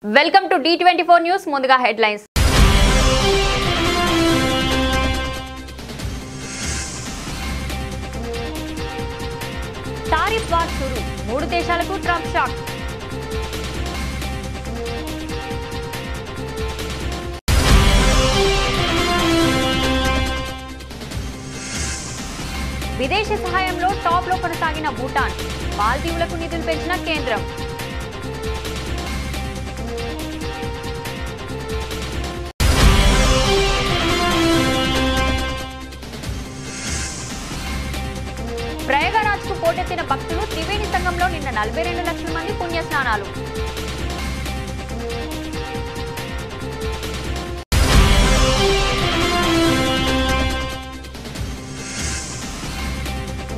Welcome to D24 news. ముందుగా headlines. Tariff war షురు, 3 దేశాలకు Trump shock. విదేశీ సహాయంలో టాప్ లో కొనసాగిన భూటాన్, మాల్దీవులకు నిధులు పెంచిన కేంద్రం. ప్రయాగరాజ్కు పోటెత్తిన భక్తులు, త్రివేణి సంఘంలో నిన్న 42 లక్షల మంది పుణ్య స్నానాలు.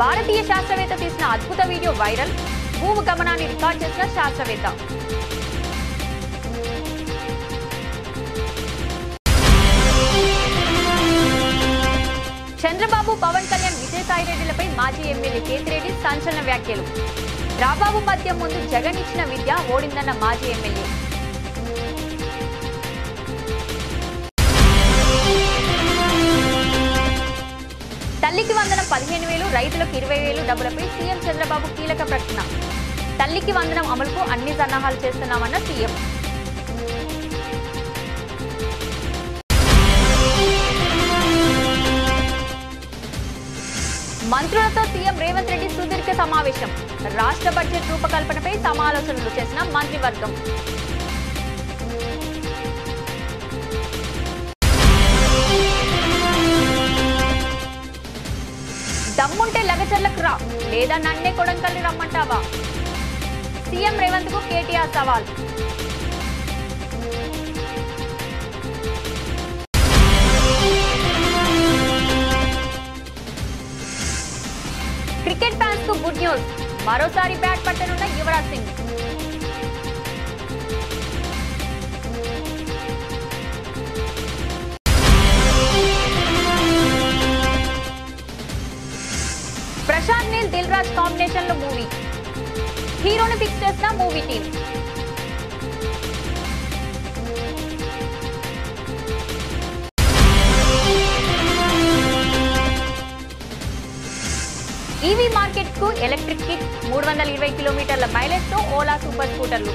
భారతీయ శాస్త్రవేత్త తీసిన అద్భుత వీడియో వైరల్, భూమి గమనాన్ని రికార్డ్ చేసిన శాస్త్రవేత్త. చంద్రబాబు, పవన్ కళ్యాణ్, విజయసాయిరెడ్డిలపై మాజీ ఎమ్మెల్యే కేతిరెడ్డి సంచలన వ్యాఖ్యలు. రాబాబు మధ్య ముందు జగన్ ఇచ్చిన విద్య ఓడిందన్న మాజీ ఎమ్మెల్యే. తల్లికి వందనం 15,000, రైతులకు 20,000 డబ్బులపై సీఎం చంద్రబాబు కీలక ప్రకటన. తల్లికి వందనం అమలుకు అన్ని సన్నాహాలు చేస్తున్నామన్న సీఎం. మంత్రులతో సీఎం రేవంత్ రెడ్డి సుదీర్ఘ సమావేశం. రాష్ట్ర బడ్జెట్ రూపకల్పనపై సమాలోచనలు చేసిన మంత్రివర్గం. దమ్ముంటే లగచర్లకు రా, లేదా నన్నే కొడంకల్లి రమ్మంటావా? సీఎం రేవంత్ కు కేటీఆర్ సవాల్. క్రికెట్ ఫ్యాన్స్ కు గుడ్ న్యూస్, మరోసారి బ్యాట్ పట్టనున్న యువరాజ్ సింగ్. ప్రశాంత్ నీల్, దిల్ రాజ్ కాంబినేషన్ లో మూవీ, హీరోని ఫిక్స్ చేసిన మూవీ టీం. ఈవీ మార్కెట్ కు ఎలక్ట్రిక్ కిక్, 320 కిలోమీటర్ల మైలేజ్ తో ఓలా సూపర్ స్కూటర్లు.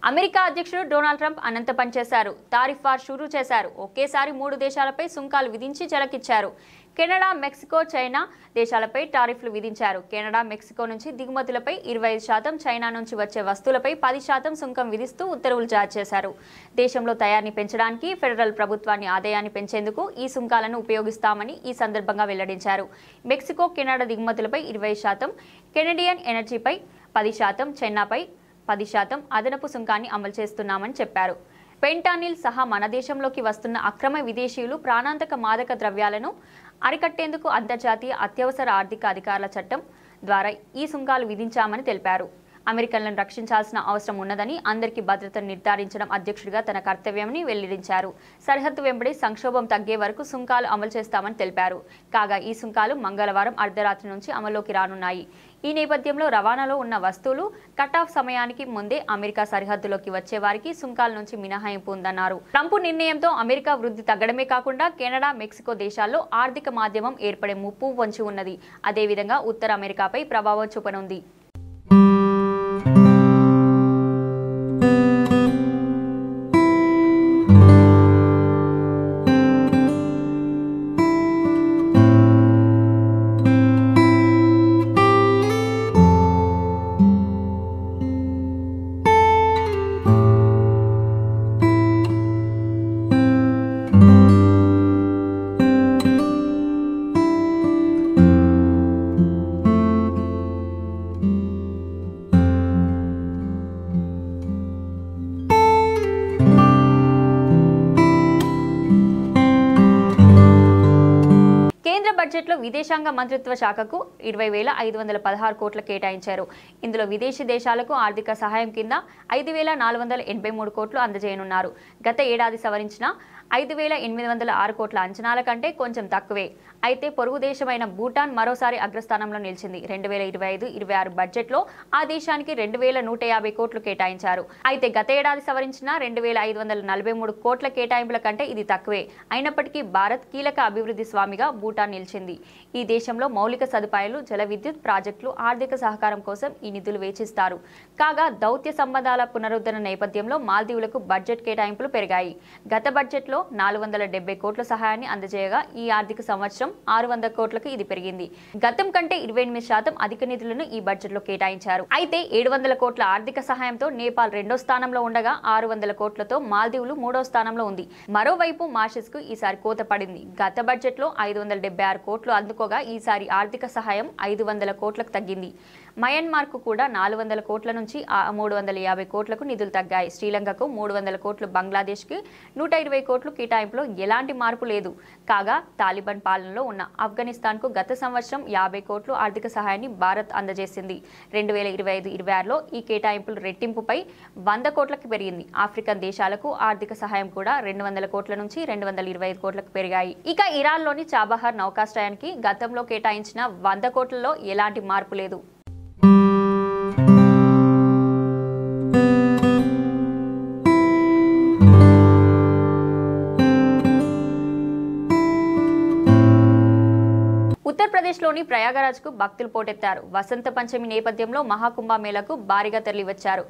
అమెరికా అధ్యక్షుడు డొనాల్డ్ ట్రంప్ అనంత పనిచేశారు. టారిఫ్ వార్ షురూ చేశారు. ఒకేసారి 3 దేశాలపై సుంకాలు విధించి చెలకిచ్చారు. కెనడా, మెక్సికో, చైనా దేశాలపై టారిఫ్లు విధించారు. కెనడా, మెక్సికో నుంచి దిగుమతులపై 25%, చైనా నుంచి వచ్చే వస్తువులపై 10% సుంకం విధిస్తూ ఉత్తర్వులు జారీ చేశారు. దేశంలో తయారీని పెంచడానికి, ఫెడరల్ ప్రభుత్వాన్ని ఆదాయాన్ని పెంచేందుకు ఈ సుంకాలను ఉపయోగిస్తామని ఈ సందర్భంగా వెల్లడించారు. మెక్సికో, కెనడా దిగుమతులపై 20%, కెనడియన్ ఎనర్జీపై 10%, చైనాపై 10% అదనపు సుంకాన్ని అమలు చేస్తున్నామని చెప్పారు. ఫెంటానిల్ సహా మన దేశంలోకి వస్తున్న అక్రమ విదేశీయులు, ప్రాణాంతక మాదక ద్రవ్యాలను అరికట్టేందుకు అంతర్జాతీయ అత్యవసర ఆర్థిక అధికారుల చట్టం ద్వారా ఈ సుంకాలు విధించామని తెలిపారు. అమెరికన్లను రక్షించాల్సిన అవసరం ఉన్నదని, అందరికీ భద్రతను నిర్ధారించడం అధ్యక్షుడిగా తన కర్తవ్యమని వెల్లడించారు. సరిహద్దు వెంబడి సంక్షోభం తగ్గే వరకు సుంకాలు అమలు చేస్తామని తెలిపారు. కాగా ఈ సుంకాలు మంగళవారం అర్ధరాత్రి నుంచి అమల్లోకి రానున్నాయి. ఈ నేపథ్యంలో రవాణాలో ఉన్న వస్తువులు కట్ ఆఫ్ సమయానికి ముందే అమెరికా సరిహద్దులోకి వచ్చే వారికి సుంకాల నుంచి మినహాయింపు ఉందన్నారు. ట్రంప్ నిర్ణయంతో అమెరికా వృద్ధి తగ్గడమే కాకుండా కెనడా, మెక్సికో దేశాల్లో ఆర్థిక మాధ్యమం ఏర్పడే ముప్పు పొంచి ఉన్నది. అదేవిధంగా ఉత్తర అమెరికాపై ప్రభావం చూపనుంది. బడ్జెట్లో విదేశాంగ మంత్రిత్వ శాఖకు 20,516 కోట్లు కేటాయించారు. ఇందులో విదేశీ దేశాలకు ఆర్థిక సహాయం కింద 5,483 కోట్లు అందజేయనున్నారు. గత ఏడాది సవరించిన 5,806 కోట్ల అంచనాల కంటే కొంచెం తక్కువే. అయితే పొరుగు దేశమైన భూటాన్ మరోసారి అగ్రస్థానంలో నిలిచింది. 2025-26 బడ్జెట్లో ఆ దేశానికి 2,150 కోట్లు కేటాయించారు. అయితే గత ఏడాది సవరించిన 2,543 కోట్ల కేటాయింపుల కంటే ఇది తక్కువే. అయినప్పటికీ భారత్ కీలక అభివృద్ధి స్వామిగా భూటాన్ నిలిచింది. ఈ దేశంలో మౌలిక సదుపాయాలు, జల విద్యుత్ ప్రాజెక్టులు, ఆర్థిక సహకారం కోసం ఈ నిధులు వేచిస్తారు. కాగా దౌత్య సంబంధాల పునరుద్ధరణ నేపథ్యంలో మాల్దీవులకు బడ్జెట్ కేటాయింపులు పెరిగాయి. గత బడ్జెట్లో 470 కోట్ల సహాయాన్ని అందజేయగా ఈ ఆర్థిక సంవత్సరం 600 కోట్లకు ఇది పెరిగింది. గతం కంటే 28% అధిక నిధులను ఈ బడ్జెట్లో కేటాయించారు. అయితే 700 కోట్ల ఆర్థిక సహాయంతో నేపాల్ 2వ స్థానంలో ఉండగా 600 కోట్లతో మాల్దీవులు 3వ స్థానంలో ఉంది. మరోవైపు మారిషస్ కు ఈసారి కోత పడింది. గత బడ్జెట్లో 576 కోట్లు అందుకోగా ఈసారి ఆర్థిక సహాయం 500 కోట్లకు తగ్గింది. మయన్మార్ కు కూడా 400 కోట్ల నుంచి 350 కోట్లకు నిధులు తగ్గాయి. శ్రీలంకకు 300 కోట్లు, బంగ్లాదేశ్ కి 120 కోట్లు కేటాయింపులో ఎలాంటి మార్పు లేదు. కాగా తాలిబాన్ పాలనలో ఉన్న ఆఫ్ఘనిస్తాన్ కు గత సంవత్సరం 50 కోట్లు ఆర్థిక సహాయాన్ని భారత్ అందజేసింది. 2025-26లో ఈ కేటాయింపులు రెట్టింపుపై 100 కోట్లకు పెరిగింది. ఆఫ్రికన్ దేశాలకు ఆర్థిక సహాయం కూడా 200 కోట్ల నుంచి 225 కోట్లకు పెరిగాయి. ఇక ఇరాన్లోని చాబహార్ నౌకాశ్రయానికి గతంలో కేటాయించిన 100 కోట్లలో ఎలాంటి మార్పు లేదు. ఉత్తరప్రదేశ్లోని ప్రయాగరాజ్కు భక్తులు పోటెత్తారు. వసంత పంచమి నేపథ్యంలో మహాకుంభమేళకు భారీగా తరలివచ్చారు.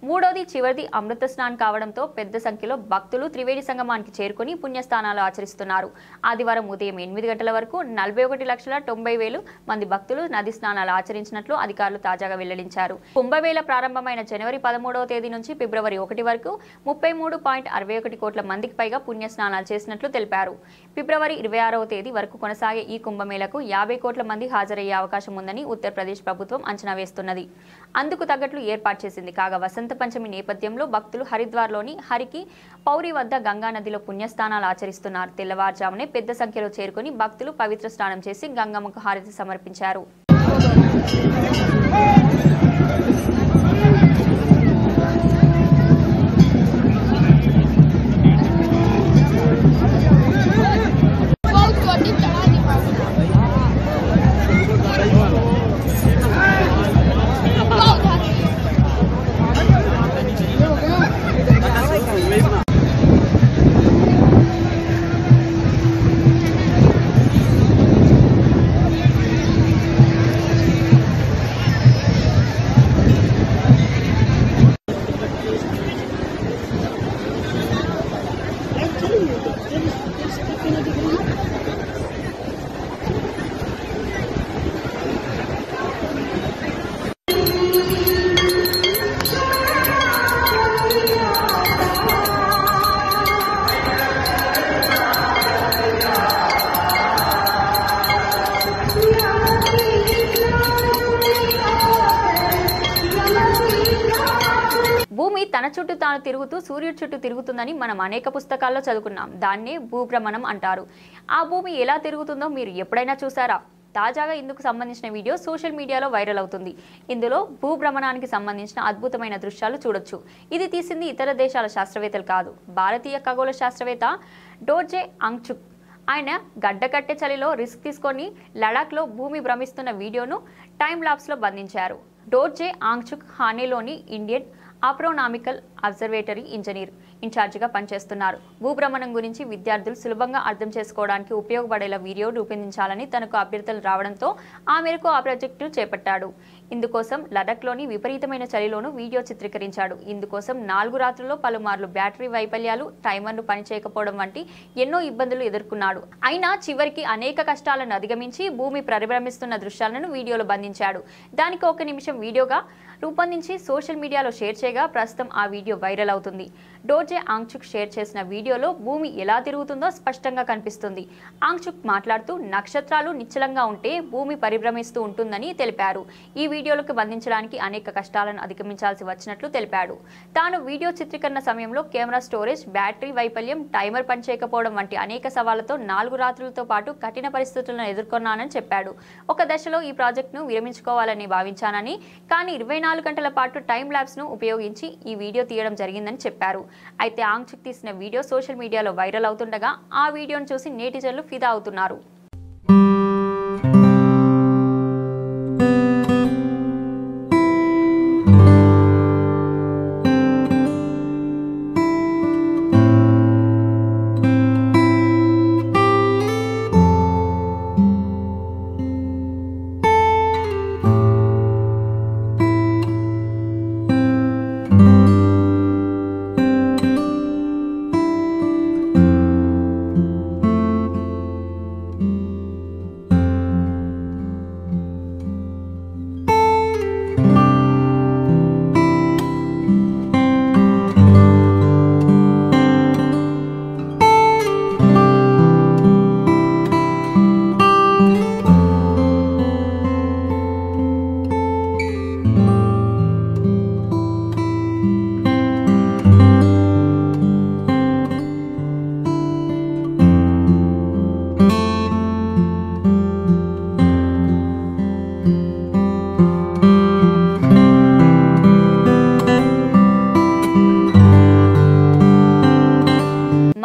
మూడోది చివరిది అమృత స్నానం కావడంతో పెద్ద సంఖ్యలో భక్తులు త్రివేణి సంగమానికి చేరుకుని పుణ్యస్నానాలు ఆచరిస్తున్నారు. ఆదివారం ఉదయం 8 గంటల వరకు 41,90,000 మంది భక్తులు నది స్నానాలు ఆచరించినట్లు అధికారులు తాజాగా వెల్లడించారు. కుంభమేళ ప్రారంభమైన జనవరి 13వ తేదీ నుంచి ఫిబ్రవరి 1 వరకు 33.61 కోట్ల మందికి పైగా పుణ్యస్నానాలు చేసినట్లు తెలిపారు. ఫిబ్రవరి 26వ తేదీ వరకు కొనసాగే ఈ కుంభమేళకు 50 కోట్ల మంది హాజరయ్యే అవకాశం ఉందని ఉత్తరప్రదేశ్ ప్రభుత్వం అంచనా వేస్తున్నది. అందుకు తగ్గట్లు ఏర్పాటు చేసింది. కాగా వసంత పంచమి నేపథ్యంలో భక్తులు హరిద్వార్లోని హరికి పౌరి వద్ద గంగా నదిలో పుణ్యస్నానాలు ఆచరిస్తున్నారు. తెల్లవారుజామునే పెద్ద సంఖ్యలో చేరుకుని భక్తులు పవిత్ర స్నానం చేసి గంగమ్మకు హారతి సమర్పించారు. భూమి తన చుట్టూ తాను తిరుగుతూ సూర్యుడి చుట్టూ తిరుగుతుందని మనం అనేక పుస్తకాల్లో చదువుకున్నాం. దాన్నే భూభ్రమణం అంటారు. ఆ భూమి ఎలా తిరుగుతుందో మీరు ఎప్పుడైనా చూసారా? తాజాగా ఇందుకు సంబంధించిన వీడియో సోషల్ మీడియాలో వైరల్ అవుతుంది. ఇందులో భూభ్రమణానికి సంబంధించిన అద్భుతమైన దృశ్యాలు చూడొచ్చు. ఇది తీసింది ఇతర దేశాల శాస్త్రవేత్తలు కాదు, భారతీయ ఖగోళ శాస్త్రవేత్త డోర్జే ఆంగ్చుక్. ఆయన గడ్డకట్టే చలిలో రిస్క్ తీసుకొని లడాఖ్లో భూమి భ్రమిస్తున్న వీడియోను టైమ్ లాప్స్లో బంధించారు. డోర్జే ఆంగ్చుక్ హానేలోని ఇండియన్ ఆస్ట్రోనామికల్ అబ్జర్వేటరీ ఇంజనీర్ ఇన్ఛార్జిగా పనిచేస్తున్నారు. భూభ్రమణం గురించి విద్యార్థులు సులభంగా అర్థం చేసుకోవడానికి ఉపయోగపడేలా వీడియో రూపొందించాలని తనకు అభ్యర్థులు రావడంతో ఆ మేరకు ఆ ప్రాజెక్టును చేపట్టాడు. ఇందుకోసం లడాఖ్లోని విపరీతమైన చలిలోనూ వీడియో చిత్రీకరించాడు. ఇందుకోసం 4 రాత్రుల్లో పలుమార్లు బ్యాటరీ వైఫల్యాలు, టైమర్లు పనిచేయకపోవడం వంటి ఎన్నో ఇబ్బందులు ఎదుర్కొన్నాడు. అయినా చివరికి అనేక కష్టాలను అధిగమించి భూమి పరిభ్రమిస్తున్న దృశ్యాలను వీడియోలో బంధించాడు. దానికి 1 నిమిషం వీడియోగా రూపొందించి సోషల్ మీడియాలో షేర్ చేయగా ప్రస్తుతం ఆ వీడియో వైరల్ అవుతుంది. డోర్జే ఆంగ్చుక్ షేర్ చేసిన వీడియోలో భూమి ఎలా తిరుగుతుందో స్పష్టంగా కనిపిస్తుంది. ఆంగ్చుక్ మాట్లాడుతూ నక్షత్రాలు నిశ్చలంగా ఉంటే భూమి పరిభ్రమిస్తూ ఉంటుందని తెలిపారు. ఈ వీడియోలకు బంధించడానికి అనేక కష్టాలను అధిగమించాల్సి వచ్చినట్లు తెలిపాడు. తాను వీడియో చిత్రీకరణ సమయంలో కెమెరా స్టోరేజ్, బ్యాటరీ వైఫల్యం, టైమర్ పనిచేయకపోవడం వంటి అనేక సవాళ్లతో 4 రాత్రులతో పాటు కఠిన పరిస్థితులను ఎదుర్కొన్నానని చెప్పాడు. ఒక దశలో ఈ ప్రాజెక్టును విరమించుకోవాలని భావించానని, కానీ 24 14 గంటల పాటు టైం ల్యాబ్స్ ను ఉపయోగించి ఈ వీడియో తీయడం జరిగిందని చెప్పారు. అయితే ఆంగ్చుక్ తీసిన వీడియో సోషల్ మీడియాలో వైరల్ అవుతుండగా ఆ వీడియోను చూసి నెటిజన్లు ఫిదా అవుతున్నారు.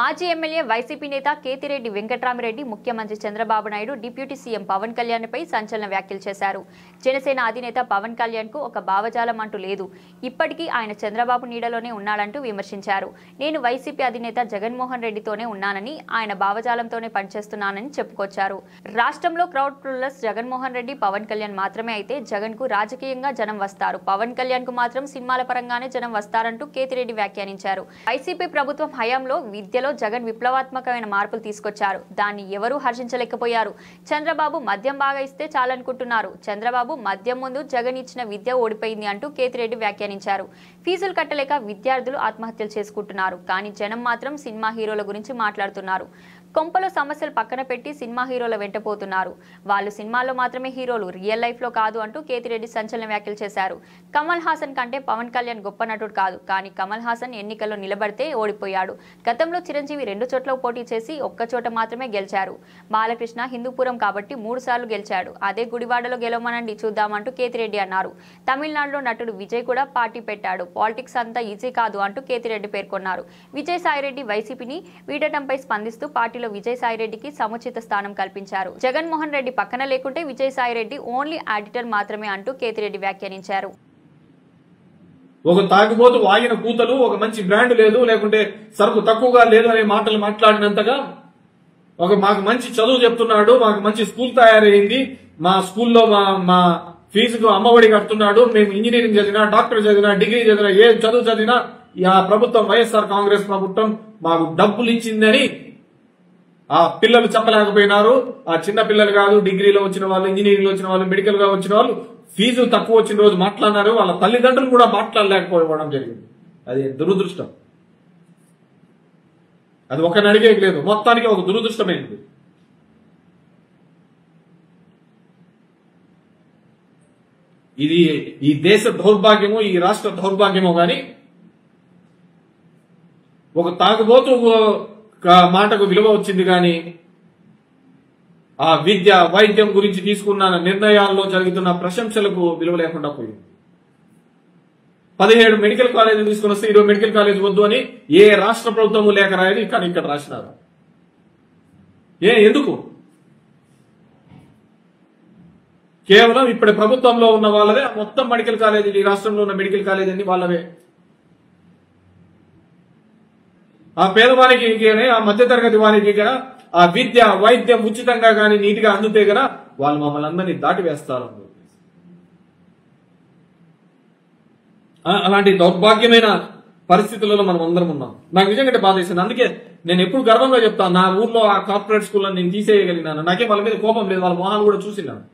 మాజీ ఎమ్మెల్యే వైసీపీ నేత కేతిరెడ్డి వెంకట్రామిరెడ్డి ముఖ్యమంత్రి చంద్రబాబు నాయుడు డిప్యూటీ సీఎం పవన్ కళ్యాణ్ పై సంచలన వ్యాఖ్యలు చేశారు. జనసేన అధినేత పవన్ కళ్యాణ్ కు ఒక భావజాలం అంటూ లేదు, ఇప్పటికీ ఆయన చంద్రబాబు నీడలోనే ఉన్నాడంటూ విమర్శించారు. నేను వైసీపీ అధినేత జగన్మోహన్ రెడ్డితోనే ఉన్నానని, ఆయన భావజాలంతోనే పనిచేస్తున్నానని చెప్పుకొచ్చారు. రాష్ట్రంలో క్రౌడ్ పుల్లర్స్ జగన్మోహన్ రెడ్డి, పవన్ కళ్యాణ్ మాత్రమే అయితే జగన్ కు రాజకీయంగా జనం వస్తారు, పవన్ కళ్యాణ్ కు మాత్రం సినిమాల పరంగానే జనం వస్తారంటూ కేతిరెడ్డి వ్యాఖ్యానించారు. వైసీపీ ప్రభుత్వం హయాంలో విద్యలో జగన్ విప్లవాత్మకమైన మార్పులు తీసుకొచ్చారు, దాన్ని ఎవరూ హర్షించలేకపోయారు. చంద్రబాబు మద్యం బాగా ఇస్తే చాలనుకుంటున్నారు, చంద్రబాబు మద్యం ముందు జగన్ ఇచ్చిన విద్య ఓడిపోయింది అంటూ కేతిరెడ్డి వ్యాఖ్యానించారు. ఫీజులు కట్టలేక విద్యార్థులు ఆత్మహత్యలు చేసుకుంటున్నారు, కానీ జనం మాత్రం సినిమా హీరోల గురించి మాట్లాడుతున్నారు. కొంపలో సమస్యలు పక్కన పెట్టి సినిమా హీరోల వెంటపోతున్నారు, వాళ్ళు సినిమాల్లో మాత్రమే హీరోలు, రియల్ లైఫ్ లో కాదు అంటూ కేతిరెడ్డి సంచలన వ్యాఖ్యలు చేశారు. కమల్ హాసన్ కంటే పవన్ కళ్యాణ్ గొప్ప నటుడు కాదు, కానీ కమల్ హాసన్ ఎన్నికల్లో నిలబడితే ఓడిపోయాడు. గతంలో చిరంజీవి 2 చోట్ల పోటీ చేసి ఒక్క చోట మాత్రమే గెలిచారు. బాలకృష్ణ హిందూపురం కాబట్టి 3 సార్లు గెలిచాడు, అదే గుడివాడలో గెలవమనండి చూద్దామంటూ కేతిరెడ్డి అన్నారు. తమిళనాడులో నటుడు విజయ్ కూడా పార్టీ పెట్టాడు, పాలిటిక్స్ అంతా ఈజీ కాదు అంటూ కేతిరెడ్డి పేర్కొన్నారు. విజయసాయిరెడ్డి వైసీపీని వీడటంపై స్పందిస్తూ పార్టీ విజయసాయిరెడ్డికి సముచిత స్థానం కల్పించారు. జగన్మోహన్ రెడ్డి పక్కన లేకుంటే విజయసాయిరెడ్డి ఓన్లీ ఆడిటర్ మాత్రమే అంటూ కేతిరెడ్డి వ్యాఖ్యానించారు. ఒక తాగిపోతూ వాగిన కూతలు, ఒక మంచి బ్రాండ్ లేదు, లేకుంటే సరుకు తక్కువగా లేదు అనే మాటలు మాట్లాడినంతగా మాకు మంచి చదువు చెప్తున్నాడు, మాకు మంచి స్కూల్ తయారైంది, మా స్కూల్లో మా ఫీజుకు అమ్మఒడి కడుతున్నాడు, మేము ఇంజనీరింగ్ చదివినా, డాక్టర్ చదివినా, డిగ్రీ చదివినా, ఏ చదువు చదివినా ఆ ప్రభుత్వం వైఎస్ఆర్ కాంగ్రెస్ ప్రభుత్వం మాకు డబ్బులు ఇచ్చిందని ఆ పిల్లలు చెప్పలేకపోయినారు. ఆ చిన్న పిల్లలు కాదు, డిగ్రీలో వచ్చిన వాళ్ళు, ఇంజనీరింగ్ లో వచ్చిన వాళ్ళు, మెడికల్ గా వచ్చిన వాళ్ళు ఫీజు తక్కువ వచ్చిన రోజు మాట్లాడినారు, వాళ్ళ తల్లిదండ్రులు కూడా మాట్లాడలేకపోవడం జరిగింది. అది దురదృష్టం, అది ఒకరిని అడిగేది లేదు, మొత్తానికి ఒక దురదృష్టమైంది. ఇది ఈ దేశ దౌర్భాగ్యము, ఈ రాష్ట్ర దౌర్భాగ్యమో గాని ఒక తాగుబోతు మాటకు విలువ వచ్చింది, కానీ ఆ విద్య వైద్యం గురించి తీసుకున్న నిర్ణయాల్లో జరుగుతున్న ప్రశంసలకు విలువ లేకుండా పోయింది. 17 మెడికల్ కాలేజీలు తీసుకుని వస్తే 20 మెడికల్ కాలేజ్ వద్దు అని ఏ రాష్ట్ర ప్రభుత్వము లేఖ రాయదు, కానీ ఇక్కడ రాసినారు. ఎందుకు? కేవలం ఇప్పుడు ప్రభుత్వంలో ఉన్న వాళ్ళవే మొత్తం మెడికల్ కాలేజీలు, ఈ రాష్ట్రంలో ఉన్న మెడికల్ కాలేజీని వాళ్ళవే. ఆ పేదవానికి ఆ మధ్యతరగతి వారికి కదా ఆ విద్య వైద్యం ఉచితంగా గాని నీటిగా అందుతే కదా వాళ్ళు మమ్మల్ని అందరినీ దాటి వేస్తారు. అలాంటి దౌర్భాగ్యమైన పరిస్థితులలో మనం అందరం ఉన్నాం. నాకు నిజంగా బాధ వేసింది. అందుకే నేను ఎప్పుడు గర్వంగా చెప్తాను, నా ఊర్లో ఆ కార్పొరేట్ స్కూల్లో నేను తీసేయగలిగినాను. నాకే వాళ్ళ మీద కోపం లేదు, వాళ్ళ మొహాలు కూడా చూసినాను.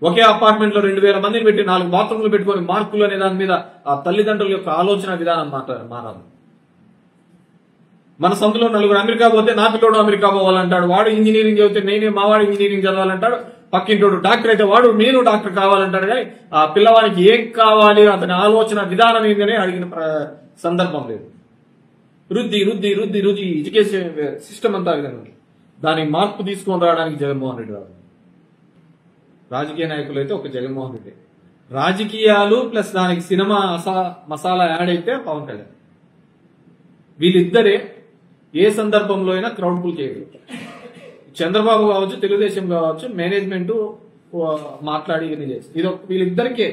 ఒకే అపార్ట్మెంట్ లో 2000 మందిని పెట్టి 4 బాత్రూమ్లు పెట్టుకుని మార్కులు అనే దాని మీద ఆ తల్లిదండ్రుల యొక్క ఆలోచన విధానం మారాలి. మన సొంతలో 4 అమెరికా పోతే నా పిల్లోడు అమెరికా పోవాలంటాడు, వాడు ఇంజనీరింగ్ చదివితే మావాడు ఇంజనీరింగ్ చదవాలంటాడు, పక్కింటోడు డాక్టర్ అయితే వాడు నేను డాక్టర్ కావాలంటాడు. కానీ ఆ పిల్లవానికి ఏం కావాలి, అతని ఆలోచన విధానం ఏంటనే అడిగిన సందర్భం లేదు. వృద్ధి వృద్ధి వృద్ధి వృద్ధి ఎడ్యుకేషన్ సిస్టమ్ అంతా విధంగా దానికి మార్పు తీసుకొని రావడానికి జగన్మోహన్ రెడ్డి రాదు. రాజకీయ నాయకులు అయితే ఒక జగన్మోహన్ రెడ్డి, రాజకీయాలు ప్లస్ దానికి సినిమా మసాలా యాడ్ అయితే పవన్ కళ్యాణ్. వీళ్ళిద్దరే ఏ సందర్భంలో అయినా క్రౌడ్ పుల్ చేయగలుగుతారు. చంద్రబాబు కావచ్చు, తెలుగుదేశం కావచ్చు, మేనేజ్మెంట్ మాట్లాడి ఇవన్నీ చేస్తారు. ఇది వీళ్ళిద్దరికే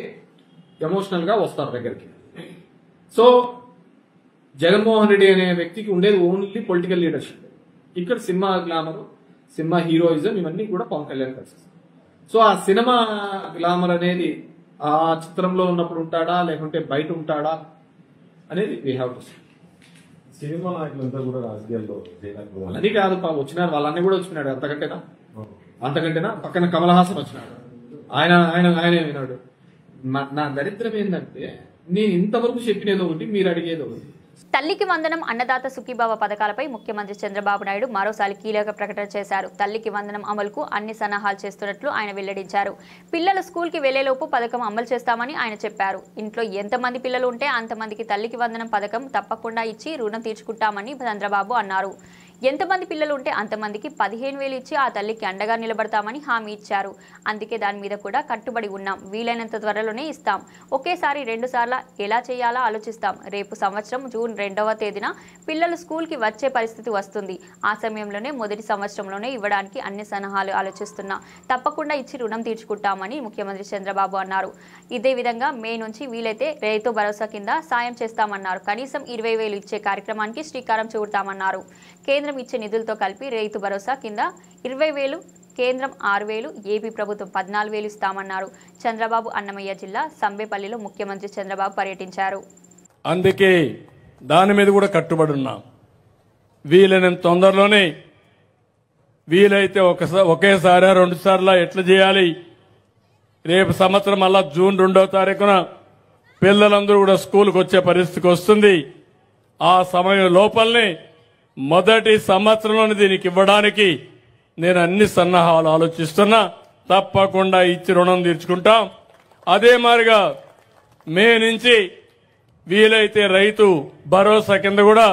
ఎమోషనల్ గా వస్తారు దగ్గరికి. సో జగన్మోహన్ రెడ్డి అనే వ్యక్తికి ఉండేది ఓన్లీ పొలిటికల్ లీడర్షిప్. ఇక్కడ సినిమా గ్లామర్, సినిమా హీరోయిజం ఇవన్నీ కూడా పవన్ కళ్యాణ్ కలిసి. సో ఆ సినిమా గ్లామర్ అనేది ఆ చిత్రంలో ఉన్నప్పుడు ఉంటాడా లేకుంటే బయట ఉంటాడా అనేది వీ హ్యావ్ టు సీ. సినిమా నాయకులంతా కూడా రాజకీయాల్లో అది కాదు వచ్చినారు, వాళ్ళన్నీ కూడా వచ్చినాడు. అంతకంటేనా పక్కన కమల్ హాసన్ వచ్చినాడు, ఆయన విన్నాడు. నా దరిద్రం ఏంటంటే నేను ఇంతవరకు చెప్పినది ఒకటి, మీరు అడిగేది ఒకటి. తల్లికి వందనం, అన్నదాత సుఖీభావ పథకాలపై ముఖ్యమంత్రి చంద్రబాబు నాయుడు మరోసారి కీలక ప్రకటన చేశారు. తల్లికి వందనం అమలుకు అన్ని సన్నాహాలు చేస్తున్నట్లు ఆయన వెల్లడించారు. పిల్లలు స్కూల్కి వెళ్లేలోపు పథకం అమలు చేస్తామని ఆయన చెప్పారు. ఇంట్లో ఎంతమంది పిల్లలు ఉంటే అంతమందికి తల్లికి వందనం పథకం తప్పకుండా ఇచ్చి రుణం తీర్చుకుంటామని చంద్రబాబు అన్నారు. ఎంతమంది పిల్లలు ఉంటే అంతమందికి 15,000 ఇచ్చి ఆ తల్లికి అండగా నిలబడతామని హామీ ఇచ్చారు. అందుకే దాని మీద కూడా కట్టుబడి ఉన్నాం. వీలైనంత త్వరలోనే ఇస్తాం. ఒకేసారి 2 సార్లు ఎలా చేయాలో ఆలోచిస్తాం. రేపు సంవత్సరం జూన్ 2వ తేదీన పిల్లలు స్కూల్కి వచ్చే పరిస్థితి వస్తుంది. ఆ సమయంలోనే మొదటి సంవత్సరంలోనే ఇవ్వడానికి అన్ని సన్నాహాలు ఆలోచిస్తున్నా. తప్పకుండా ఇచ్చి రుణం తీర్చుకుంటామని ముఖ్యమంత్రి చంద్రబాబు అన్నారు. ఇదే విధంగా మే నుంచి వీలైతే రైతు భరోసా కింద సాయం చేస్తామన్నారు. కనీసం 20,000 ఇచ్చే కార్యక్రమానికి శ్రీకారం చుడతామన్నారు. కేంద్రం ఇచ్చే నిధులతో కలిపి రైతు భరోసా కింద 20,000, కేంద్రం 6,000, ఏపీ ప్రభుత్వం 14,000 ఇస్తామన్నారు. చంద్రబాబు అన్నమయ్య జిల్లా సంబేపల్లిలో ముఖ్యమంత్రి చంద్రబాబు పర్యటించారు. అందుకే దాని మీద కూడా కట్టుబడి ఉన్నాం. వీలైనంత తొందరలోనే, వీలైతే ఒకేసారి 2 సార్లు ఎట్లా చేయాలి. రేపు సంవత్సరం మళ్ళా జూన్ 2వ తారీఖున పిల్లలందరూ కూడా స్కూల్కి వచ్చే పరిస్థితికి వస్తుంది. ఆ సమయం లోపలనే మొదటి సంవత్సరంలోనే దీనికి ఇవ్వడానికి నేను అన్ని సన్నాహాలు ఆలోచిస్తున్నా. తప్పకుండా ఇచ్చి రుణం తీర్చుకుంటాం. అదే మాదిరిగా మే నుంచి వీలైతే రైతు భరోసా కింద కూడా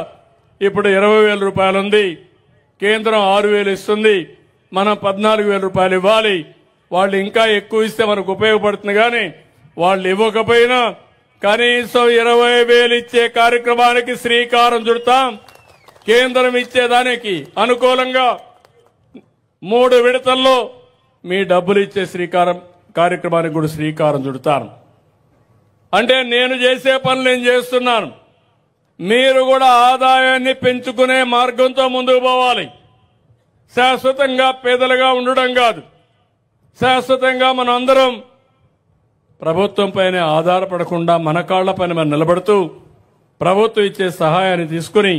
ఇప్పుడు 20,000 రూపాయలు ఉంది. కేంద్రం 6,000 ఇస్తుంది. మనం 14,000 రూపాయలు ఇవ్వాలి. వాళ్ళు ఇంకా ఎక్కువ ఇస్తే మనకు ఉపయోగపడుతుంది. కానీ వాళ్ళు ఇవ్వకపోయినా కనీసం 20,000 ఇచ్చే కార్యక్రమానికి శ్రీకారం చుడతాం. కేంద్రం ఇచ్చేదానికి అనుకూలంగా 3 విడతల్లో మీ డబ్బులు ఇచ్చే కార్యక్రమానికి కూడా శ్రీకారం చుడతాను. అంటే నేను చేసే పనులు నేను చేస్తున్నాను. మీరు కూడా ఆదాయాన్ని పెంచుకునే మార్గంతో ముందుకు పోవాలి. శాశ్వతంగా పేదలుగా ఉండడం కాదు. శాశ్వతంగా మనం అందరం ప్రభుత్వం పైన ఆధారపడకుండా మన కాళ్ల పైన మనం నిలబడుతూ ప్రభుత్వం ఇచ్చే సహాయాన్ని తీసుకుని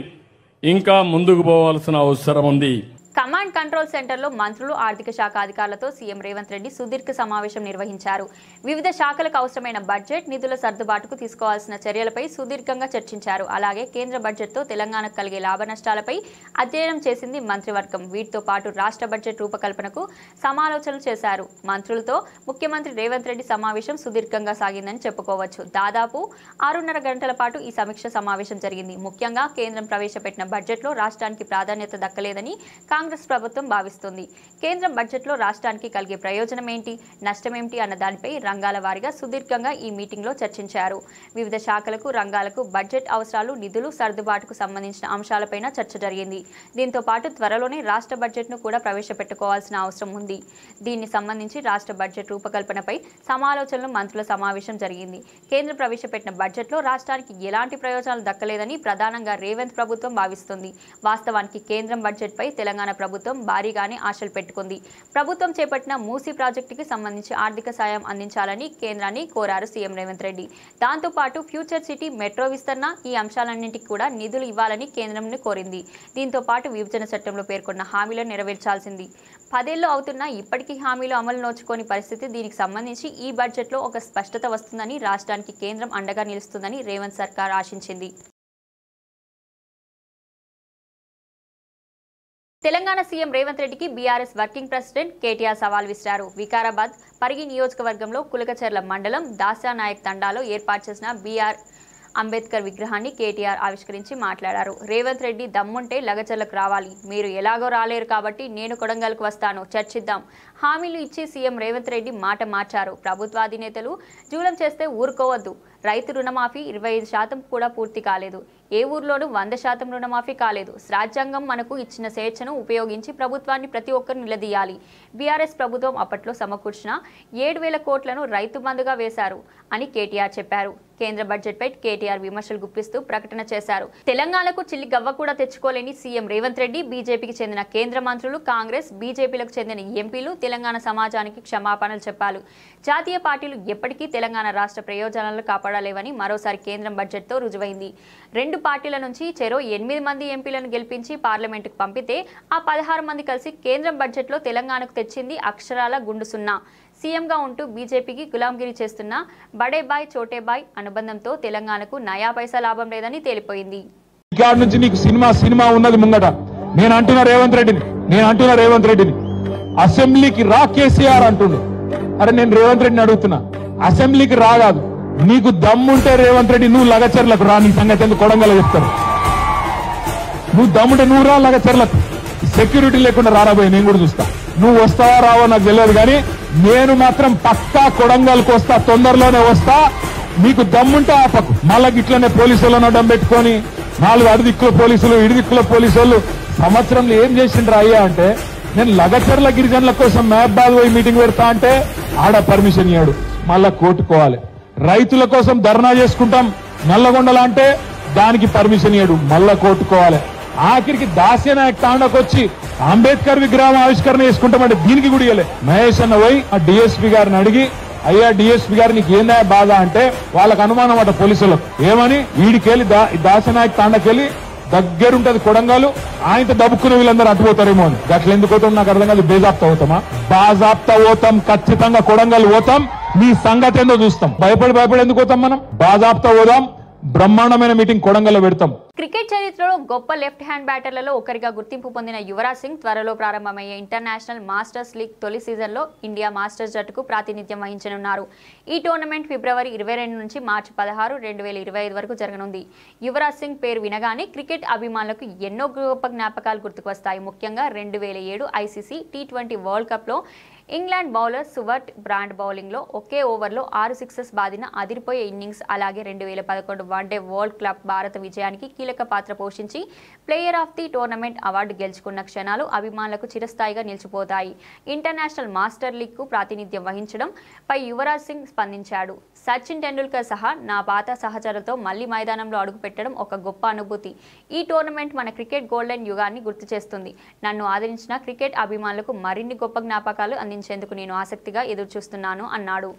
ఇంకా ముందుకు పోవాల్సిన అవసరం ఉంది. కమాండ్ కంట్రోల్ సెంటర్లో మంత్రులు, ఆర్థిక శాఖ అధికారులతో సీఎం రేవంత్ రెడ్డి సుదీర్ఘ సమావేశం నిర్వహించారు. వివిధ శాఖలకు అవసరమైన బడ్జెట్ నిధుల సర్దుబాటుకు తీసుకోవాల్సిన చర్యలపై సుదీర్ఘంగా చర్చించారు. అలాగే కేంద్ర బడ్జెట్తో తెలంగాణకు కలిగే లాభ నష్టాలపై అధ్యయనం చేసింది మంత్రివర్గం. వీటితో పాటు రాష్ట్ర బడ్జెట్ రూపకల్పనకు సమాలోచనలు చేశారు. మంత్రులతో ముఖ్యమంత్రి రేవంత్ రెడ్డి సమావేశం సుదీర్ఘంగా సాగిందని చెప్పుకోవచ్చు. దాదాపు 6.5 గంటల పాటు ఈ సమీక్ష సమావేశం జరిగింది. ముఖ్యంగా కేంద్రం ప్రవేశపెట్టిన బడ్జెట్లో రాష్ట్రానికి ప్రాధాన్యత దక్కలేదని కాంగ్రెస్ ప్రభుత్వం భావిస్తుంది. కేంద్రం బడ్జెట్లో రాష్ట్రానికి కలిగే ప్రయోజనం ఏంటి, నష్టమేంటి అన్న దానిపై రంగాల వారీగా సుదీర్ఘంగా ఈ మీటింగ్లో చర్చించారు. వివిధ శాఖలకు, రంగాలకు బడ్జెట్ అవసరాలు, నిధులు సర్దుబాటుకు సంబంధించిన అంశాలపైన చర్చ జరిగింది. దీంతో పాటు త్వరలోనే రాష్ట్ర బడ్జెట్ను కూడా ప్రవేశపెట్టుకోవాల్సిన అవసరం ఉంది. దీన్ని సంబంధించి రాష్ట్ర బడ్జెట్ రూపకల్పనపై సమాలోచనలు మంత్రుల సమావేశం జరిగింది. కేంద్రం ప్రవేశపెట్టిన బడ్జెట్లో రాష్ట్రానికి ఎలాంటి ప్రయోజనాలు దక్కలేదని ప్రధానంగా రేవంత్ ప్రభుత్వం భావిస్తుంది. వాస్తవానికి కేంద్రం బడ్జెట్పై తెలంగాణ ప్రభుత్వం భారీగానే ఆశలు పెట్టుకుంది. ప్రభుత్వం చేపట్టిన మూసీ ప్రాజెక్టుకి సంబంధించి ఆర్థిక సాయం అందించాలని కేంద్రాన్ని కోరారు సీఎం రేవంత్ రెడ్డి. దాంతోపాటు ఫ్యూచర్ సిటీ, మెట్రో విస్తరణ, ఈ అంశాలన్నింటికి కూడా నిధులు ఇవ్వాలని కేంద్రంని కోరింది. దీంతో పాటు విభజన చట్టంలో పేర్కొన్న హామీలను నెరవేర్చాల్సింది. 10 ఏళ్లు అవుతున్నా ఇప్పటికీ హామీలు అమలు నోచుకోని పరిస్థితి. దీనికి సంబంధించి ఈ బడ్జెట్లో ఒక స్పష్టత వస్తుందని, రాష్ట్రానికి కేంద్రం అండగా నిలుస్తుందని రేవంత్ సర్కార్ ఆశించింది. తెలంగాణ సీఎం రేవంత్ రెడ్డికి బీఆర్ఎస్ వర్కింగ్ ప్రెసిడెంట్ కేటీఆర్ సవాల్ విసిరారు. వికారాబాద్ పరిగి నియోజకవర్గంలో కులకచెర్ల మండలం దాసానాయక్ తండాలో ఏర్పాటు చేసిన అంబేద్కర్ విగ్రహాన్ని కేటీఆర్ ఆవిష్కరించి మాట్లాడారు. రేవంత్ రెడ్డి దమ్ముంటే లగచర్లకు రావాలి, మీరు ఎలాగో రాలేరు కాబట్టి నేను కొడంగల్కు వస్తాను, చర్చిద్దాం. హామీలు ఇచ్చి సీఎం రేవంత్ రెడ్డి మాట మార్చారు. ప్రభుత్వాధినేతలు జూలం చేస్తే ఊరుకోవద్దు. రైతు రుణమాఫీ 25% కూడా పూర్తి కాలేదు. ఏ ఊర్లోనూ 100% రుణమాఫీ కాలేదు. రాజ్యాంగం మనకు ఇచ్చిన స్వేచ్ఛను ఉపయోగించి ప్రభుత్వాన్ని ప్రతి ఒక్కరు నిలదీయాలి. బీఆర్ఎస్ ప్రభుత్వం అప్పట్లో సమకూర్చిన 7,000 కోట్లను రైతు బంధుగా వేశారు అని కేటీఆర్ చెప్పారు. కేంద్ర బడ్జెట్పై కేటీఆర్ విమర్శలు గుప్పిస్తూ ప్రకటన చేశారు. తెలంగాణకు చిల్లి గవ్వ కూడా తెచ్చుకోలేని సీఎం రేవంత్ రెడ్డి, బీజేపీకి చెందిన కేంద్ర మంత్రులు, కాంగ్రెస్, బీజేపీలకు చెందిన ఎంపీలు తెలంగాణ సమాజానికి క్షమాపణలు చెప్పాలి. జాతీయ పార్టీలు ఎప్పటికీ తెలంగాణ రాష్ట్ర ప్రయోజనాలను కాపాడలేవని మరోసారి కేంద్రం బడ్జెట్తో రుజువైంది. 2 పార్టీల నుంచి చెరో 8 మంది ఎంపీలను గెలిపించి పార్లమెంటుకు పంపితే ఆ 16 మంది కలిసి కేంద్రం బడ్జెట్లో తెలంగాణకు తెచ్చింది అక్షరాల గుండు సున్నా. సీఎంగా ఉంటూ బీజేపీకి గులాంగిరి చేస్తున్న బడే బాయ్ చోటే బాయ్ అనుబంధంతో తెలంగాణకు నయా పైసా లాభం లేదని తేలిపోయింది. ఇక్కడ నుంచి నీకు సినిమా ఉన్నది ముంగట. నేను అంటున్నా రేవంత్ రెడ్డిని అసెంబ్లీకి రా కేసీఆర్ అంటుండు. అరే నేను రేవంత్ రెడ్డిని అడుగుతున్నా, అసెంబ్లీకి రాగాదు, నీకు దమ్ముంటే రేవంత్ రెడ్డి నువ్వు లగచర్లకు రా. నీ సంగతి ఎందుకు కొడంగల్ చెప్తాను. నువ్వు దమ్ముంటే నువ్వు రా లగచర్లకు. సెక్యూరిటీ లేకుండా రారాబోయే నేను కూడా చూస్తా. నువ్వు వస్తావా రావో నాకు తెలియదు, కానీ నేను మాత్రం పక్కా కొడంగల్కి వస్తా, తొందరలోనే వస్తా. నీకు దమ్ముంటే ఆపకు. మళ్ళా ఇట్లనే పోలీసులను అడ్డం పెట్టుకొని 4 అడుదిక్కుల పోలీసులు, ఇడిదిక్కుల పోలీసులు సంవత్సరంలో ఏం చేసిండ్రు అయ్యా అంటే, నేను లగచర్ల గిరిజనుల కోసం మహబాద్ పోయి మీటింగ్ పెడతా అంటే ఆడ పర్మిషన్ ఇయ్యాడు, మళ్ళా కోర్టుకోవాలి. రైతుల కోసం ధర్నా చేసుకుంటాం నల్లగొండల అంటే దానికి పర్మిషన్ ఇయ్యాడు, మళ్ళా కోర్టుకోవాలి. ఆఖరికి దాస్యనాయక్ తాండకు వచ్చి అంబేద్కర్ విగ్రహం ఆవిష్కరణ చేసుకుంటామంటే దీనికి కూడా ఇయ్యలే. మహేష్ అన్న పోయి ఆ డిఎస్పీ గారిని అడిగి, అయ్యా డిఎస్పీ గారు నీకు ఏందా బాధ అంటే వాళ్ళకు అనుమానం అట పోలీసులకు. ఏమని వీడికెళ్ళి దాస్యనాయక్ తాండకెళ్ళి దగ్గరుంటది కొడంగల్, ఆయనతో దబ్బుకున్న వీళ్ళందరూ అటుపోతారేమో అని. గట్ల ఎందుకు పోతాం నాకు అర్థం కాదు. బేజాప్తా పోతామా? బాజాప్తా పోతాం, ఖచ్చితంగా కొడంగల్ పోతాం. మీ సంగతి ఏందో చూస్తాం. భయపడి ఎందుకు పోతాం మనం? బాజాప్తా పోదాం, బ్రహ్మాండమైన మీటింగ్ కొడంగల్లో పెడతాం. క్రికెట్ చరిత్రలో గొప్ప లెఫ్ట్ హ్యాండ్ బ్యాటర్లలో ఒకరిగా గుర్తింపు పొందిన యువరాజ్ సింగ్ త్వరలో ప్రారంభమయ్యే ఇంటర్నేషనల్ మాస్టర్స్ లీగ్ తొలి సీజన్లో ఇండియా మాస్టర్స్ జట్టుకు ప్రాతినిధ్యం వహించనున్నారు. ఈ టోర్నమెంట్ ఫిబ్రవరి 22 నుంచి మార్చి 16, 2025 వరకు జరగనుంది. యువరాజ్ సింగ్ పేరు వినగానే క్రికెట్ అభిమానులకు ఎన్నో గొప్ప జ్ఞాపకాలు గుర్తుకొస్తాయి. ముఖ్యంగా 2007 ఐసీసీ T20 వరల్డ్ కప్లో ఇంగ్లాండ్ బౌలర్ సువర్ట్ బ్రాండ్ బౌలింగ్లో ఒకే ఓవర్లో 6 సిక్సెస్ బాదిన అదిరిపోయే ఇన్నింగ్స్, అలాగే 2011 వన్డే వరల్డ్ క్లబ్ భారత విజయానికి కీలక పాత్ర పోషించి player of the tournament award గెలుచుకున్న క్షణాలు అభిమానులకు చిరస్థాయిగా నిలిచిపోతాయి. ఇంటర్నేషనల్ మాస్టర్ లీగ్కు ప్రాతినిధ్యం వహించడం పై యువరాజ్ సింగ్ స్పందించాడు. సచిన్ టెండూల్కర్ సహా నా పాత సహచరులతో మళ్లీ మైదానంలో అడుగుపెట్టడం ఒక గొప్ప అనుభూతి. ఈ టోర్నమెంట్ మన క్రికెట్ గోల్డెన్ యుగాన్ని గుర్తు చేస్తుంది. నన్ను ఆదరించిన క్రికెట్ అభిమానులకు మరిన్ని గొప్ప జ్ఞాపకాలు అందించేందుకు నేను ఆసక్తిగా ఎదురుచూస్తున్నాను అన్నాడు.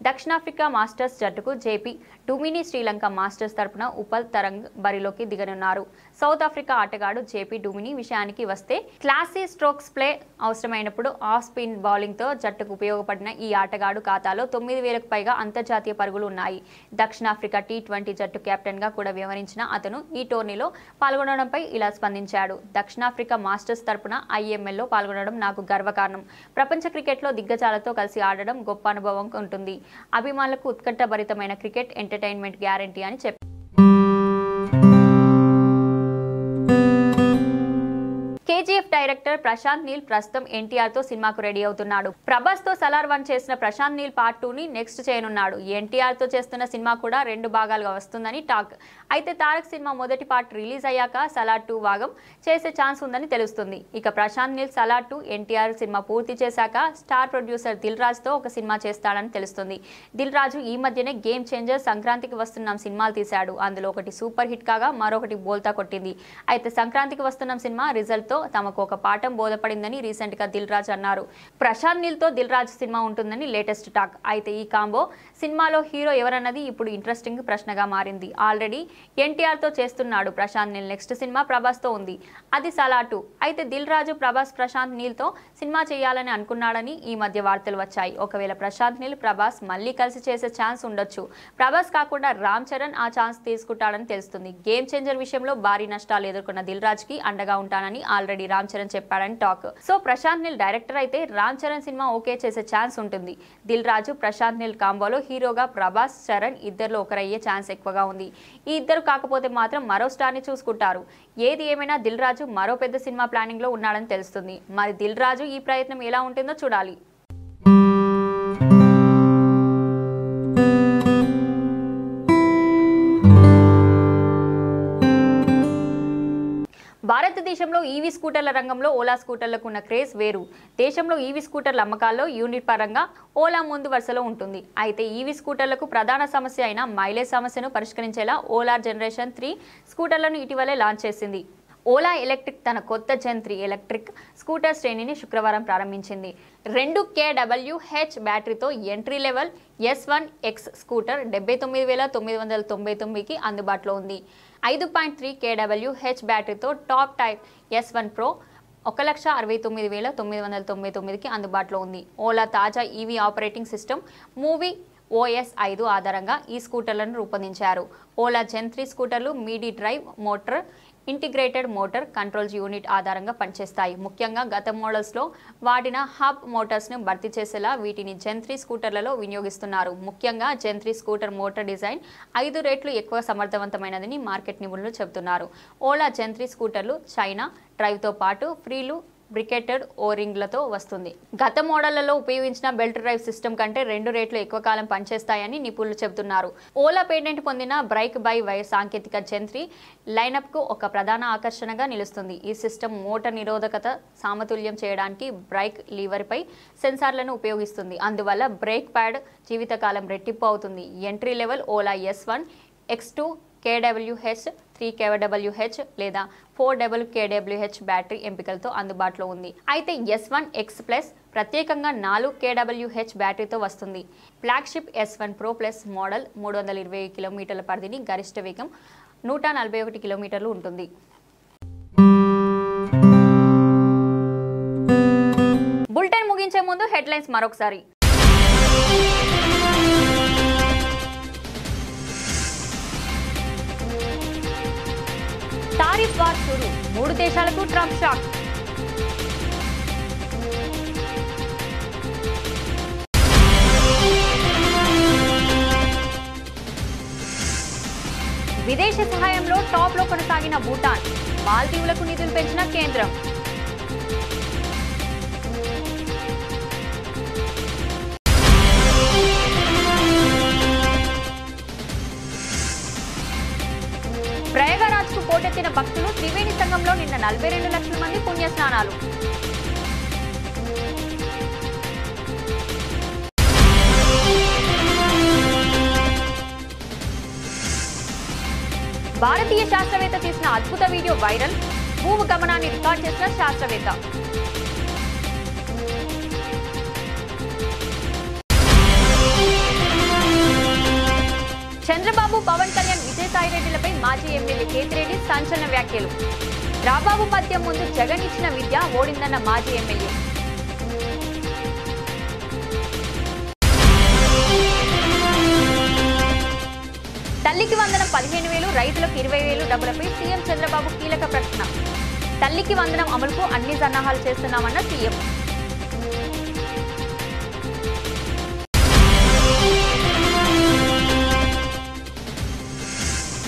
దక్షిణాఫ్రికా మాస్టర్స్ జట్టుకు జేపీ డుమిని శ్రీలంక మాస్టర్స్ తరపున ఉపల్ తరంగ్ బరిలోకి దిగనున్నారు. సౌత్ ఆఫ్రికా ఆటగాడు జేపీ డుమిని విషయానికి వస్తే క్లాసీ స్ట్రోక్స్ ప్లే అవసరమైనప్పుడు ఆఫ్ స్పిన్ బౌలింగ్తో జట్టుకు ఉపయోగపడిన ఈ ఆటగాడు ఖాతాలో 9,000కు పైగా అంతర్జాతీయ పరుగులు ఉన్నాయి. దక్షిణాఫ్రికా T20 జట్టు కెప్టెన్గా కూడా వ్యవహరించిన అతను ఈ టోర్నీలో పాల్గొనడంపై ఇలా స్పందించాడు. దక్షిణాఫ్రికా మాస్టర్స్ తరపున IMLలో పాల్గొనడం నాకు గర్వకారణం. ప్రపంచ క్రికెట్లో దిగ్గజాలతో కలిసి ఆడడం గొప్ప అనుభవం ఉంటుంది. అభిమానులకు ఉత్కంఠభరితమైన క్రికెట్ ఎంటర్టైన్మెంట్ గ్యారంటీ అని చెప్పారు. కేజీఎఫ్ డైరెక్టర్ ప్రశాంత్ నీల్ ప్రస్తుతం ఎన్టీఆర్ తో సినిమాకు రెడీ అవుతున్నాడు. ప్రభాస్ తో సలార్ 1 చేసిన ప్రశాంత్ నీల్ పార్ట్ 2 ని నెక్స్ట్ చేయనున్నాడు. ఎన్టీఆర్ తో చేస్తున్న సినిమా కూడా 2 భాగాలుగా వస్తుందని టాక్. అయితే తారక్ సినిమా మొదటి పార్ట్ రిలీజ్ అయ్యాక సలార్ 2 భాగం చేసే ఛాన్స్ ఉందని తెలుస్తుంది. ఇక ప్రశాంత్ నీల్ సలార్ 2 ఎన్టీఆర్ సినిమా పూర్తి చేశాక స్టార్ ప్రొడ్యూసర్ దిల్ రాజు తో ఒక సినిమా చేస్తాడని తెలుస్తుంది. దిల్ రాజు ఈ మధ్యనే గేమ్ చేంజర్, సంక్రాంతికి వస్తున్నాం సినిమాలు తీశాడు. అందులో ఒకటి సూపర్ హిట్ కాగా మరొకటి బోల్తా కొట్టింది. అయితే సంక్రాంతికి వస్తున్నాం సినిమా రిజల్ట్ తో తమకు ఒక పాఠం బోధపడిందని రీసెంట్ గా దిల్ రాజు అన్నారు. ప్రశాంత్ నీల్ తో దిల్ రాజు సినిమా ఉంటుందని లేటెస్ట్ టాక్. అయితే ఈ కాంబో సినిమాలో హీరో ఎవరన్నది ఇప్పుడు ఇంట్రెస్టింగ్ ప్రశ్నగా మారింది. ఆల్రెడీ ఎన్టీఆర్ తో చేస్తున్నాడు ప్రశాంత్ నీల్. నెక్స్ట్ సినిమా ప్రభాస్ తో ఉంది, అది సలార్ 2. అయితే దిల్ రాజు ప్రభాస్ ప్రశాంత్ నీల్ తో సినిమా చేయాలని అనుకున్నాడని ఈ మధ్య వార్తలు వచ్చాయి. ఒకవేళ ప్రశాంత్ నీల్ ప్రభాస్ మళ్ళీ కలిసి చేసే ఛాన్స్ ఉండొచ్చు. ప్రభాస్ కాకుండా రామ్ చరణ్ ఆ ఛాన్స్ తీసుకుంటాడని తెలుస్తుంది. గేమ్ చేంజర్ విషయంలో భారీ నష్టాలు ఎదుర్కొన్న దిల్ రాజుకి అండగా ఉంటానని ఆల్రెడీ రామ్ చరణ్ చరణ్ చెప్పాడని టాక్. సో ప్రశాంత్ నీల్ డైరెక్టర్ అయితే రామ్ చరణ్ సినిమా ఓకే చేసే ఛాన్స్ ఉంటుంది. దిల్ రాజు ప్రశాంత్ నీల్ కాంబోలో హీరోగా ప్రభాస్ చరణ్ ఇద్దరిలో ఒకరయ్యే ఛాన్స్ ఎక్కువగా ఉంది. ఈ ఇద్దరు కాకపోతే మాత్రం మరో స్టార్ ని చూసుకుంటారు. ఏది ఏమైనా దిల్ రాజు మరో పెద్ద సినిమా ప్లానింగ్ లో ఉన్నాడని తెలుస్తుంది. మరి దిల్ రాజు ఈ ప్రయత్నం ఎలా ఉంటుందో చూడాలి. భారతదేశంలో ఈవీ స్కూటర్ల రంగంలో ఓలా స్కూటర్లకు ఉన్న క్రేజ్ వేరు. దేశంలో ఈవీ స్కూటర్ల అమ్మకాల్లో యూనిట్ పరంగా ఓలా ముందు వరుసలో ఉంటుంది. అయితే ఈవీ స్కూటర్లకు ప్రధాన సమస్య అయిన మైలేజ్ సమస్యను పరిష్కరించేలా ఓలా జనరేషన్ 3 స్కూటర్లను ఇటీవలే లాంచ్ చేసింది. ఓలా ఎలక్ట్రిక్ తన కొత్త జెన్ 3 ఎలక్ట్రిక్ స్కూటర్ శ్రేణిని శుక్రవారం ప్రారంభించింది. 2 kWh బ్యాటరీతో ఎంట్రీ లెవెల్ S1X స్కూటర్ 79,999కి అందుబాటులో ఉంది. 5.3 kWh బ్యాటరీతో టాప్ టైప్ S1 Pro 1,69,999కి అందుబాటులో ఉంది. ఓలా తాజా ఈవీ ఆపరేటింగ్ సిస్టమ్ మూవీ OS 5 ఆధారంగా ఈ స్కూటర్లను రూపొందించారు. ఓలా జెన్ 3 స్కూటర్లు mid drive motor, integrated motor controls unit ఆధారంగా పనిచేస్తాయి. ముఖ్యంగా గత మోడల్స్లో వాడిన హబ్ మోటార్స్ను భర్తీ చేసేలా వీటిని జెన్ 3 స్కూటర్లలో వినియోగిస్తున్నారు. ముఖ్యంగా జెన్ 3 స్కూటర్ మోటార్ డిజైన్ 5 రెట్లు ఎక్కువ సమర్థవంతమైనదని మార్కెట్ నిపుణులు చెబుతున్నారు. ఓలా జెన్ 3 స్కూటర్లు చైనా డ్రైవ్తో పాటు ఫ్రీలు బ్రికెటెడ్ ఓరింగ్లతో వస్తుంది. గత మోడళ్లలో ఉపయోగించిన బెల్ట్ డ్రైవ్ సిస్టమ్ కంటే 2 రెట్లు ఎక్కువ కాలం పనిచేస్తాయని నిపుణులు చెబుతున్నారు. ఓలా పేటెంట్ పొందిన బ్రేక్ బై వైర్ సాంకేతిక జెన్ 3 లైనప్ కు ఒక ప్రధాన ఆకర్షణగా నిలుస్తుంది. ఈ సిస్టమ్ మోటార్ నిరోధకత సమతుల్యం చేయడానికి బ్రేక్ లీవర్ పై సెన్సార్లను ఉపయోగిస్తుంది. అందువల్ల బ్రేక్ ప్యాడ్ జీవితకాలం రెట్టింపు అవుతుంది. Entry level Ola S1 X2 kWh 3 kWh లేదా 4 kWh బ్యాటరీ ఎంపికలతో అందుబాటులో ఉంది. అయితే S1 X Plus ప్రత్యేకంగా 4 kWh బ్యాటరీతో వస్తుంది. Flagship S1 Pro Plus model 320 కిలోమీటర్ల పరిధిని, గరిష్ట వేగం 141 కిలోమీటర్లు ఉంటుంది. బులెటిన్ ముగించే ముందు హెడ్లైన్స్ మరొకసారి. టారిఫ్ వార్ షురు, 3 దేశాలకు ట్రంప్ షాక్. విదేశీ సహాయంలో టాప్ లో కొనసాగిన భూటాన్, మాల్దీవులకు నిధులు పెంచిన కేంద్రం. ప్రయాగరాజ్కు పోటెత్తిన భక్తులు, త్రివేణి సంఘంలో నిన్న 42 లక్షల మంది పుణ్యస్నానాలు. భారతీయ శాస్త్రవేత్త తీసిన అద్భుత వీడియో వైరల్, భూమి గమనాన్ని రికార్డ్ చేసిన శాస్త్రవేత్త. చంద్రబాబు, పవన్ కళ్యాణ్, విజయసాయిరెడ్డిలపై మాజీ ఎమ్మెల్యే కేతిరెడ్డి సంచలన వ్యాఖ్యలు. రాబాబు మద్యం ముందు జగన్ ఇచ్చిన విద్య ఓడిందన్న మాజీ ఎమ్మెల్యే. తల్లికి వందనం 15,000, రైతులకు 20,000 డబ్బులపై సీఎం చంద్రబాబు కీలక ప్రకటన. తల్లికి వందనం అమలుకు అన్ని సన్నాహాలు చేస్తున్నామన్న సీఎం.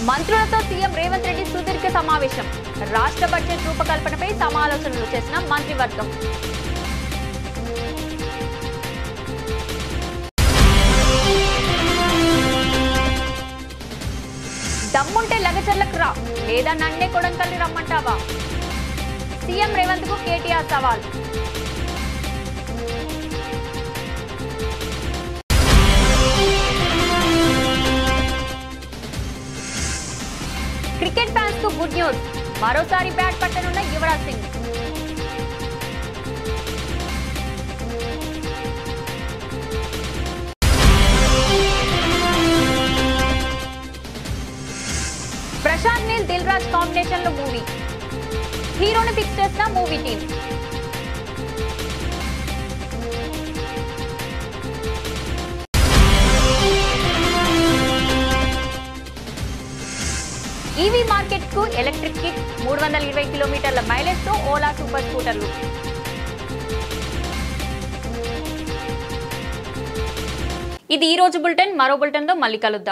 మంత్రులతో సీఎం రేవంత్ రెడ్డి సుదీర్ఘ సమావేశం. రాష్ట్ర బడ్జెట్ రూపకల్పనపై సమాలోచనలు చేసిన మంత్రివర్గం. దమ్ముంటే లగచర్లకు రా, లేదా నన్నే కొడంకల్లి రమ్మంటావా? సీఎం రేవంత్ కు కేటీఆర్ సవాల్. క్రికెట్ ఫ్యాన్స్ కు గుడ్ న్యూస్, మరోసారి బ్యాట్ పట్టనున్న యువరాజ్ సింగ్. ప్రశాంత్ నీల్, దిల్ రాజ్ కాంబినేషన్ లో మూవీ, హీరోని ఫిక్స్ చేసిన మూవీ టీం. ఈవీ మార్కెట్ కు ఎలక్ట్రిక్ కిట్ 320 కిలోమీటర్ల మైలేజ్ తో ఓలా సూపర్ స్కూటర్లు. ఇది ఈ రోజు బులెటిన్. మరో బులెటిన్ తో మళ్ళీ కలుద్దాం.